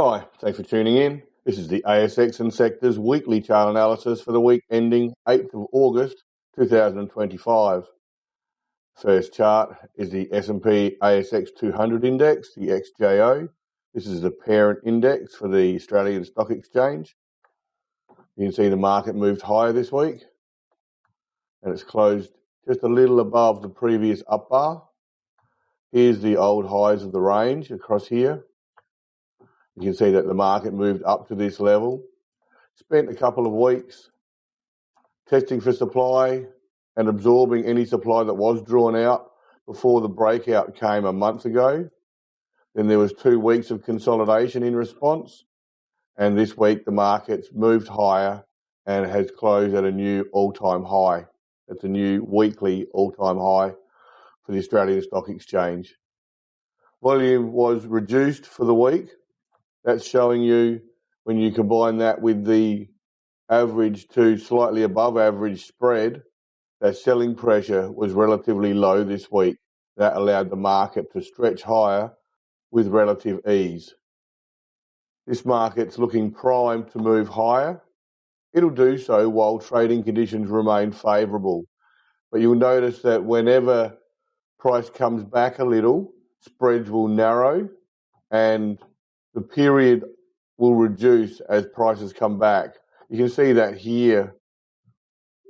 Hi, thanks for tuning in. This is the ASX and Sectors weekly chart analysis for the week ending 8th of August 2025. First chart is the S&P ASX 200 index, the XJO. This is the parent index for the Australian Stock Exchange. You can see the market moved higher this week and it's closed just a little above the previous up bar. Here's the old highs of the range across here. You can see that the market moved up to this level, spent a couple of weeks testing for supply and absorbing any supply that was drawn out before the breakout came a month ago. Then there was 2 weeks of consolidation in response, and this week the market's moved higher and has closed at a new all-time high. It's a new weekly all-time high for the Australian Stock Exchange. Volume was reduced for the week. That's showing you, when you combine that with the average to slightly above average spread, that selling pressure was relatively low this week. That allowed the market to stretch higher with relative ease. This market's looking primed to move higher. It'll do so while trading conditions remain favourable. But you'll notice that whenever price comes back a little, spreads will narrow and the period will reduce as prices come back. You can see that here,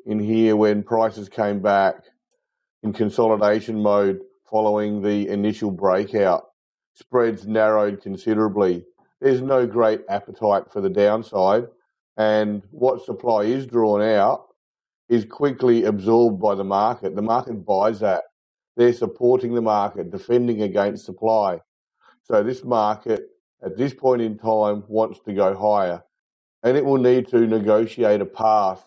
when prices came back in consolidation mode following the initial breakout, spreads narrowed considerably. There's no great appetite for the downside, and what supply is drawn out is quickly absorbed by the market. The market buys that. They're supporting the market, defending against supply. So this market, at this point in time, wants to go higher, and it will need to negotiate a path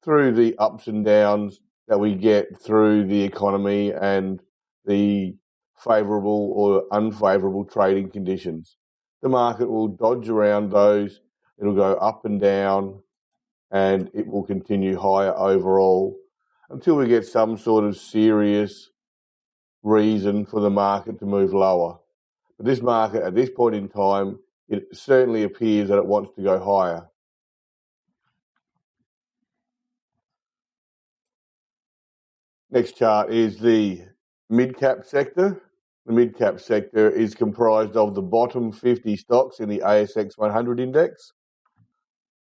through the ups and downs that we get through the economy and the favourable or unfavourable trading conditions. The market will dodge around those. It'll go up and down, and it will continue higher overall until we get some sort of serious reason for the market to move lower. But this market, at this point in time, it certainly appears that it wants to go higher. Next chart is the mid-cap sector. The mid-cap sector is comprised of the bottom 50 stocks in the ASX 100 index.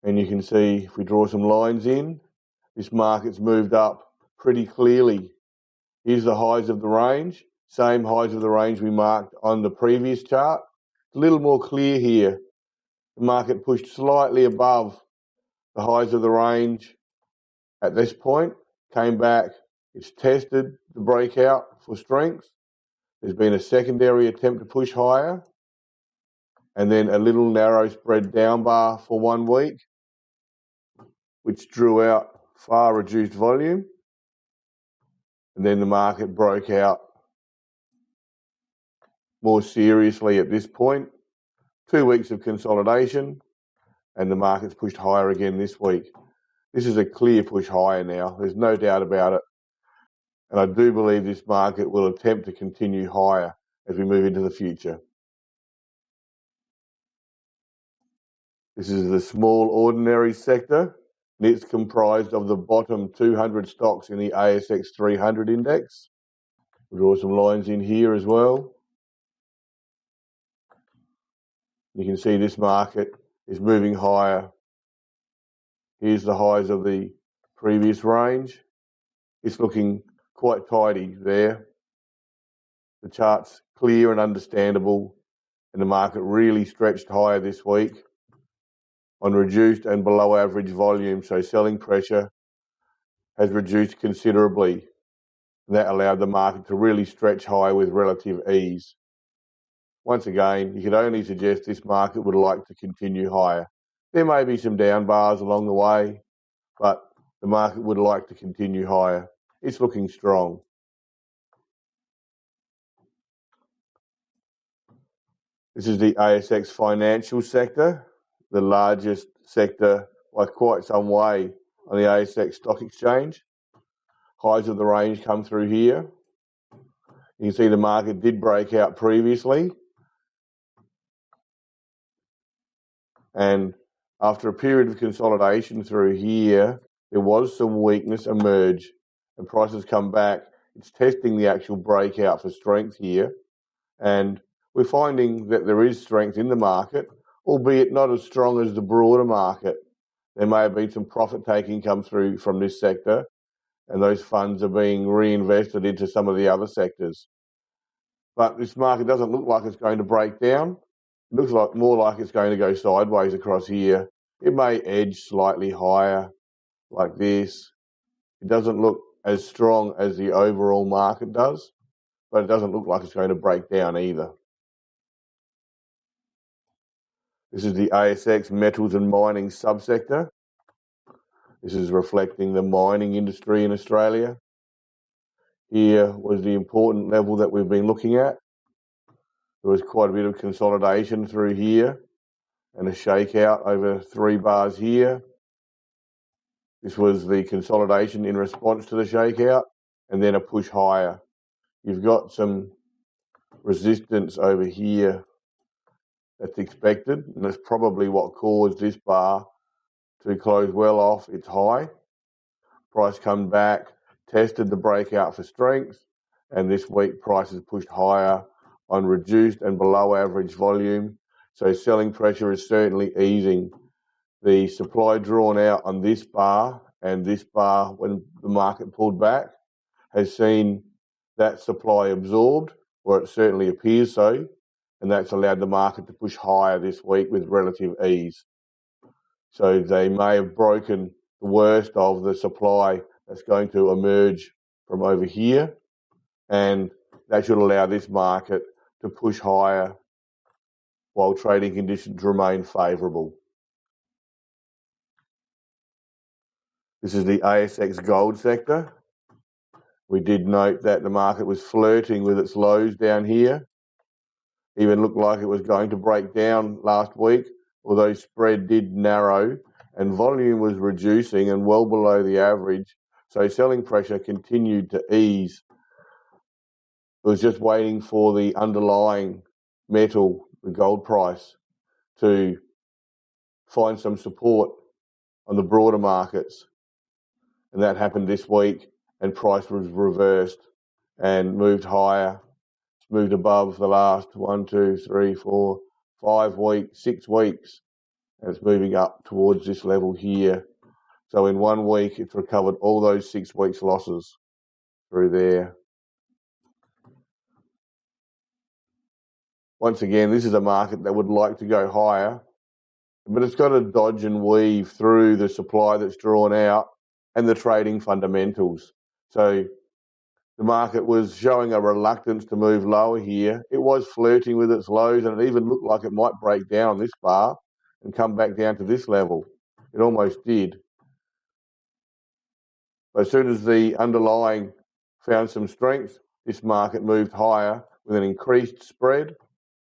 And you can see, if we draw some lines in, this market's moved up pretty clearly. Here's the highs of the range. Same highs of the range we marked on the previous chart. It's a little more clear here. The market pushed slightly above the highs of the range at this point, came back, it's tested the breakout for strength. There's been a secondary attempt to push higher, and then a little narrow spread down bar for 1 week, which drew out far reduced volume. And then the market broke out more seriously at this point. 2 weeks of consolidation, and the market's pushed higher again this week. This is a clear push higher now. There's no doubt about it. And I do believe this market will attempt to continue higher as we move into the future. This is the small ordinary sector, and it's comprised of the bottom 200 stocks in the ASX 300 index. We'll draw some lines in here as well. You can see this market is moving higher. Here's the highs of the previous range. It's looking quite tidy there. The chart's clear and understandable, and the market really stretched higher this week on reduced and below average volume, so selling pressure has reduced considerably. And that allowed the market to really stretch higher with relative ease. Once again, you could only suggest this market would like to continue higher. There may be some down bars along the way, but the market would like to continue higher. It's looking strong. This is the ASX financial sector, the largest sector by quite some way on the ASX stock exchange. Highs of the range come through here. You can see the market did break out previously. And after a period of consolidation through here, there was some weakness emerge and prices come back. It's testing the actual breakout for strength here. And we're finding that there is strength in the market, albeit not as strong as the broader market. There may have been some profit taking come through from this sector, and those funds are being reinvested into some of the other sectors. But this market doesn't look like it's going to break down. It looks like more like it's going to go sideways across here. It may edge slightly higher like this. It doesn't look as strong as the overall market does, but it doesn't look like it's going to break down either. This is the ASX metals and mining subsector. This is reflecting the mining industry in Australia. Here was the important level that we've been looking at. There was quite a bit of consolidation through here and a shakeout over 3 bars here. This was the consolidation in response to the shakeout and then a push higher. You've got some resistance over here that's expected, and that's probably what caused this bar to close well off its high. Price come back, tested the breakout for strength, and this week prices pushed higher on reduced and below average volume. So selling pressure is certainly easing. The supply drawn out on this bar and this bar when the market pulled back has seen that supply absorbed, or it certainly appears so, and that's allowed the market to push higher this week with relative ease. So they may have broken the worst of the supply that's going to emerge from over here, and that should allow this market to push higher while trading conditions remain favourable. This is the ASX gold sector. We did note that the market was flirting with its lows down here. Even looked like it was going to break down last week, although spread did narrow and volume was reducing and well below the average. So selling pressure continued to ease. It was just waiting for the underlying metal, the gold price, to find some support on the broader markets. And that happened this week, and price was reversed and moved higher. It's moved above the last 6 weeks, and it's moving up towards this level here. So in 1 week, it's recovered all those 6 weeks' losses through there. Once again, this is a market that would like to go higher, but it's got to dodge and weave through the supply that's drawn out and the trading fundamentals. So the market was showing a reluctance to move lower here. It was flirting with its lows, and it even looked like it might break down this bar and come back down to this level. It almost did. But as soon as the underlying found some strength, this market moved higher with an increased spread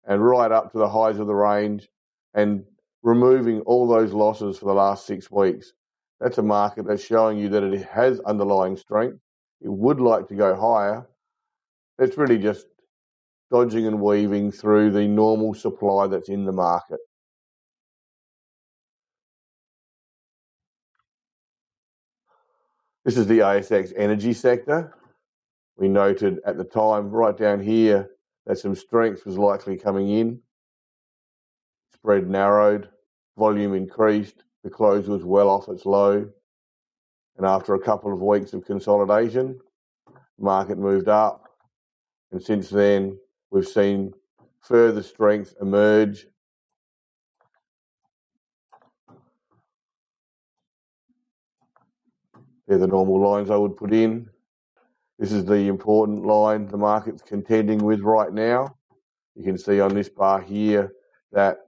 and right up to the highs of the range and removing all those losses for the last 6 weeks. That's a market that's showing you that it has underlying strength. It would like to go higher. It's really just dodging and weaving through the normal supply that's in the market. This is the ASX energy sector. We noted at the time, right down here, that some strength was likely coming in. Spread narrowed, volume increased, the close was well off its low. And after a couple of weeks of consolidation, market moved up. And since then, we've seen further strength emerge. They're the normal lines I would put in. This is the important line the market's contending with right now. You can see on this bar here that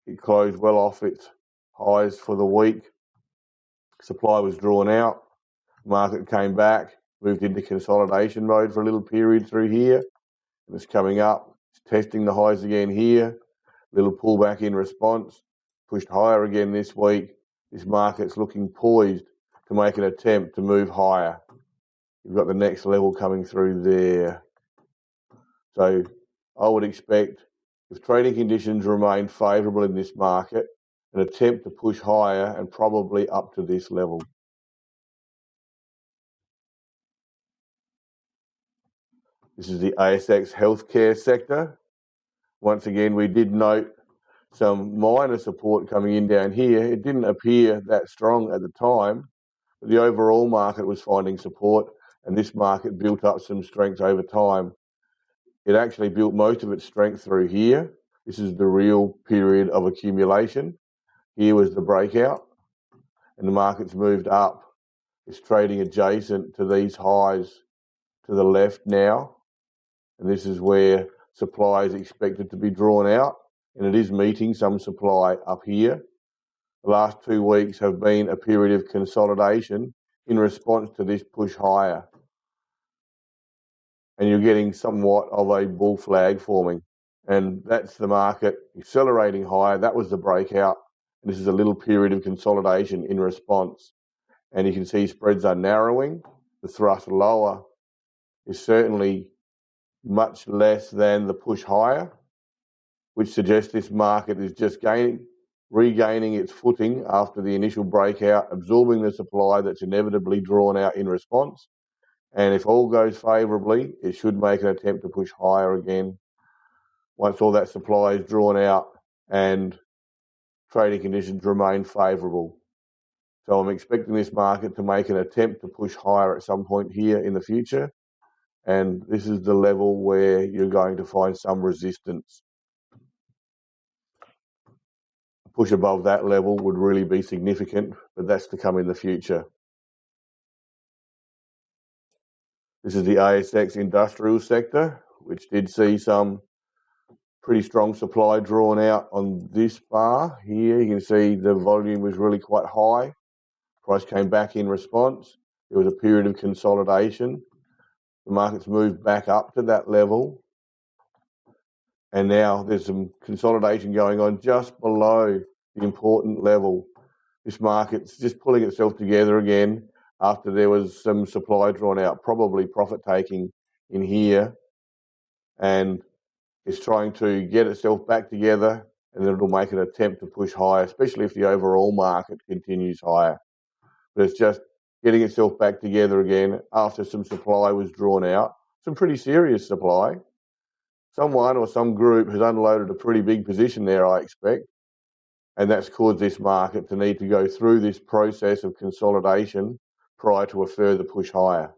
it closed well off its highs for the week. Supply was drawn out. Market came back, moved into consolidation mode for a little period through here. And it's coming up. It's testing the highs again here. Little pullback in response. Pushed higher again this week. This market's looking poised to make an attempt to move higher. You've got the next level coming through there. So I would expect, if trading conditions remain favourable in this market, an attempt to push higher and probably up to this level. This is the ASX healthcare sector. Once again, we did note some minor support coming in down here. It didn't appear that strong at the time, but the overall market was finding support, and this market built up some strength over time. It actually built most of its strength through here. This is the real period of accumulation. Here was the breakout, and the market's moved up. It's trading adjacent to these highs to the left now, and this is where supply is expected to be drawn out, and it is meeting some supply up here. The last 2 weeks have been a period of consolidation in response to this push higher, and you're getting somewhat of a bull flag forming, and that's the market accelerating higher. That was the breakout, and this is a little period of consolidation in response, and you can see spreads are narrowing. The thrust lower is certainly much less than the push higher, which suggests this market is just regaining its footing after the initial breakout, absorbing the supply that's inevitably drawn out in response. And if all goes favourably, it should make an attempt to push higher again once all that supply is drawn out and trading conditions remain favourable. So I'm expecting this market to make an attempt to push higher at some point here in the future. And this is the level where you're going to find some resistance. A push above that level would really be significant, but that's to come in the future. This is the ASX industrial sector, which did see some pretty strong supply drawn out on this bar here. You can see the volume was really quite high. Price came back in response. There was a period of consolidation. The market's moved back up to that level. And now there's some consolidation going on just below the important level. This market's just pulling itself together again after there was some supply drawn out, probably profit taking in here. And it's trying to get itself back together, and then it'll make an attempt to push higher, especially if the overall market continues higher. But it's just getting itself back together again after some supply was drawn out, some pretty serious supply. Someone or some group has unloaded a pretty big position there, I expect, and that's caused this market to need to go through this process of consolidation prior to a further push higher.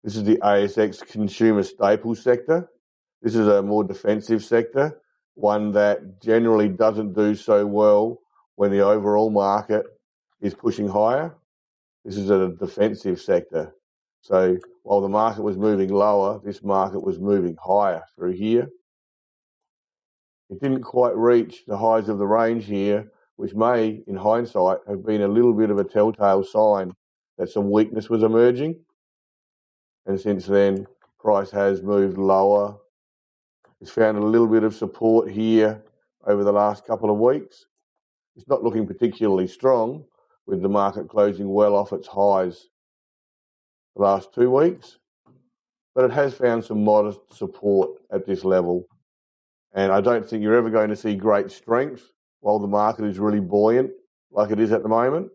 This is the ASX consumer staples sector. This is a more defensive sector, one that generally doesn't do so well when the overall market is pushing higher. This is a defensive sector. So while the market was moving lower, this market was moving higher through here. It didn't quite reach the highs of the range here, which may, in hindsight, have been a little bit of a telltale sign that some weakness was emerging. And since then, price has moved lower. It's found a little bit of support here over the last couple of weeks. It's not looking particularly strong, with the market closing well off its highs the last 2 weeks, but it has found some modest support at this level. And I don't think you're ever going to see great strength while the market is really buoyant like it is at the moment.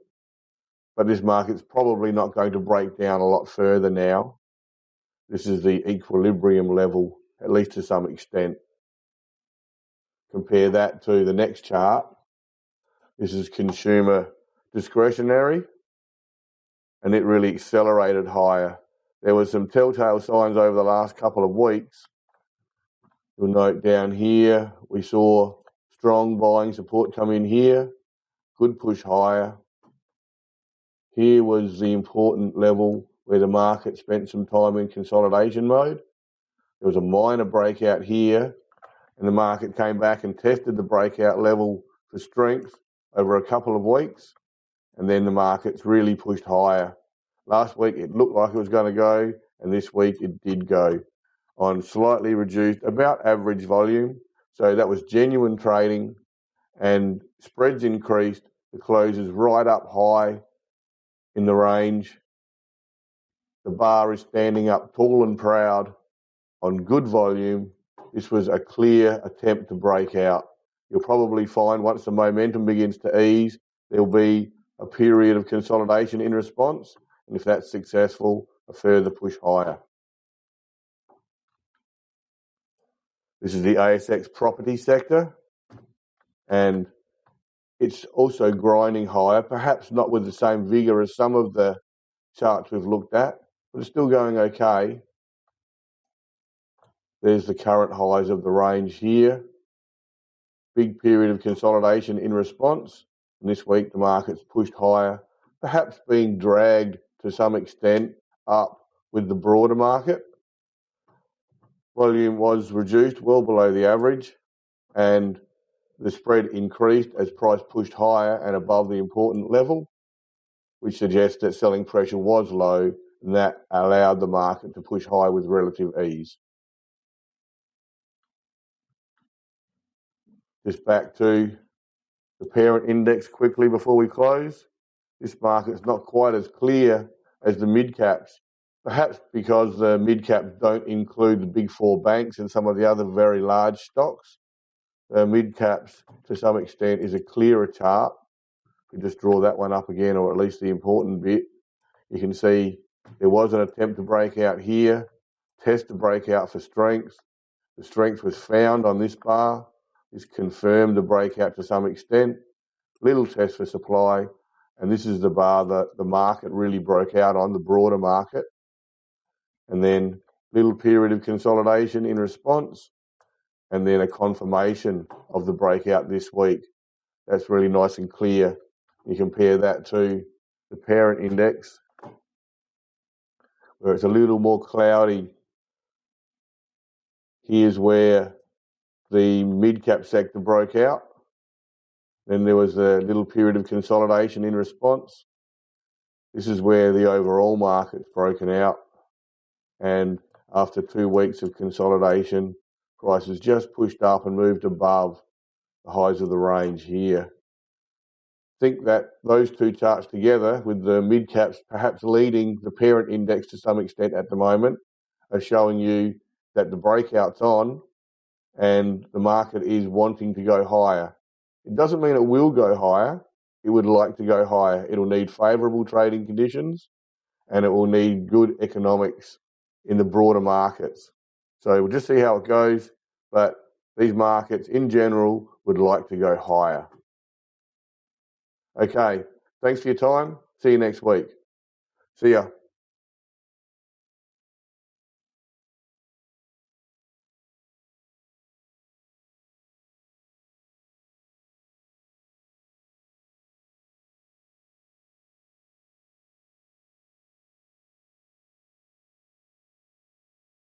But this market's probably not going to break down a lot further now. This is the equilibrium level, at least to some extent. Compare that to the next chart. This is consumer discretionary, and it really accelerated higher. There were some telltale signs over the last couple of weeks. You'll note down here, we saw strong buying support come in here, good push higher. Here was the important level where the market spent some time in consolidation mode. There was a minor breakout here, and the market came back and tested the breakout level for strength over a couple of weeks, and then the market's really pushed higher. Last week it looked like it was going to go, and this week it did go on slightly reduced, about average volume. So that was genuine trading, and spreads increased. The close is right up high in the range. The bar is standing up tall and proud on good volume, This was a clear attempt to break out. You'll probably find once the momentum begins to ease, there'll be a period of consolidation in response, and if that's successful, a further push higher. This is the ASX property sector, and it's also grinding higher, perhaps not with the same vigour as some of the charts we've looked at, but it's still going okay. There's the current highs of the range here. Big period of consolidation in response, and this week the market's pushed higher, perhaps being dragged to some extent up with the broader market. Volume was reduced well below the average, and the spread increased as price pushed higher and above the important level, which suggests that selling pressure was low, and that allowed the market to push high with relative ease. Just back to the parent index quickly before we close. This market's not quite as clear as the mid-caps, perhaps because the mid-caps don't include the big four banks and some of the other very large stocks. The mid-caps, to some extent, is a clearer chart. We just draw that one up again, or at least the important bit. You can see there was an attempt to break out here, test to break out for strength. The strength was found on this bar. This confirmed the breakout to some extent. Little test for supply, and this is the bar that the market really broke out on, the broader market. And then little period of consolidation in response, and then a confirmation of the breakout this week. That's really nice and clear. You compare that to the parent index, where it's a little more cloudy. Here's where the mid-cap sector broke out. Then there was a little period of consolidation in response. This is where the overall market's broken out. And after 2 weeks of consolidation, prices just pushed up and moved above the highs of the range here. Think that those two charts together, with the mid-caps perhaps leading the parent index to some extent at the moment, are showing you that the breakout's on and the market is wanting to go higher. It doesn't mean it will go higher. It would like to go higher. It'll need favourable trading conditions, and it will need good economics in the broader markets. So we'll just see how it goes, but these markets in general would like to go higher. Okay, thanks for your time. See you next week. See ya.